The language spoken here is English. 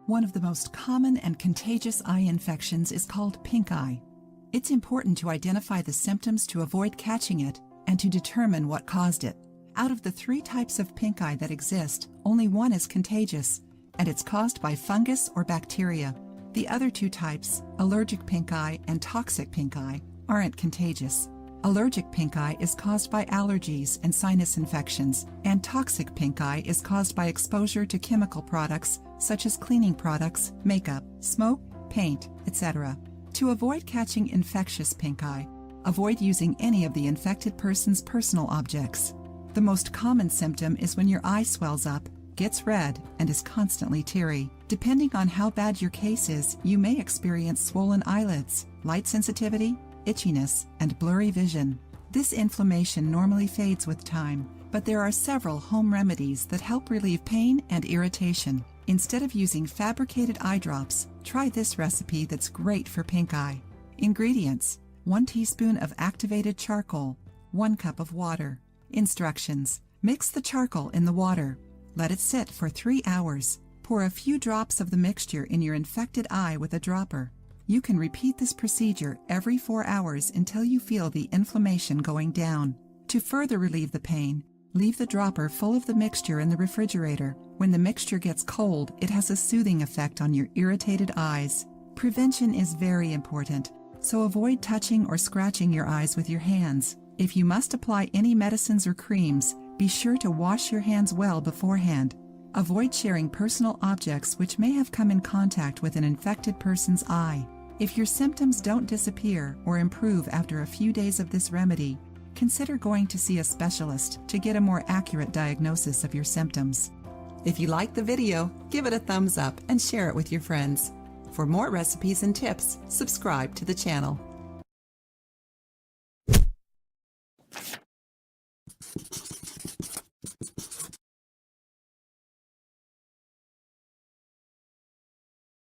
One of the most common and contagious eye infections is called pink eye. It's important to identify the symptoms to avoid catching it and to determine what caused it. Out of the 3 types of pink eye that exist, only one is contagious, and it's caused by fungus or bacteria. The other 2 types, allergic pink eye and toxic pink eye, aren't contagious. Allergic pink eye is caused by allergies and sinus infections, and toxic pink eye is caused by exposure to chemical products such as cleaning products, makeup, smoke, paint, etc. To avoid catching infectious pink eye, avoid using any of the infected person's personal objects. The most common symptom is when your eye swells up, gets red, and is constantly teary. Depending on how bad your case is, you may experience swollen eyelids, light sensitivity, itchiness, and blurry vision. This inflammation normally fades with time, but there are several home remedies that help relieve pain and irritation. Instead of using fabricated eye drops, try this recipe that's great for pink eye. Ingredients: 1 teaspoon of activated charcoal, 1 cup of water. Instructions: mix the charcoal in the water. Let it sit for 3 hours. Pour a few drops of the mixture in your infected eye with a dropper. You can repeat this procedure every 4 hours until you feel the inflammation going down. To further relieve the pain, leave the dropper full of the mixture in the refrigerator. When the mixture gets cold, it has a soothing effect on your irritated eyes. Prevention is very important, so avoid touching or scratching your eyes with your hands. If you must apply any medicines or creams, be sure to wash your hands well beforehand. Avoid sharing personal objects which may have come in contact with an infected person's eye. If your symptoms don't disappear or improve after a few days of this remedy, consider going to see a specialist to get a more accurate diagnosis of your symptoms. If you liked the video, give it a thumbs up and share it with your friends. For more recipes and tips, subscribe to the channel.